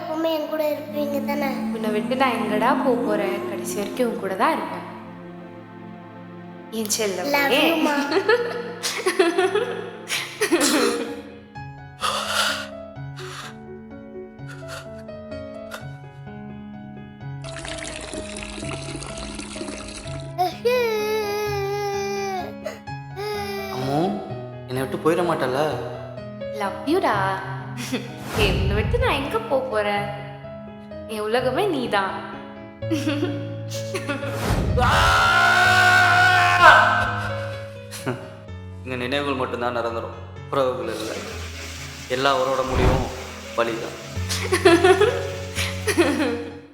எப்பவுமே என் கூட இருப்பீங்க தானே? உன்னை விட்டு நான் எங்கடா போக போறேன்? கடைசி வரைக்கும் உன் கூட தான் இருப்பேன் என் Love செல்லமே. you, Ma. அம்மோ என்னை விட்டு போயிட மாட்டல? லவ் யூடா. என்னை விட்டு நான் எங்க போக போறேன்? என் உலகமே நீதான். இங்கே நினைவுகள் மட்டும்தான் நிரந்தரும், உறவுகள் இல்லை. எல்லா உறவோட முடிவும் வழிதான்.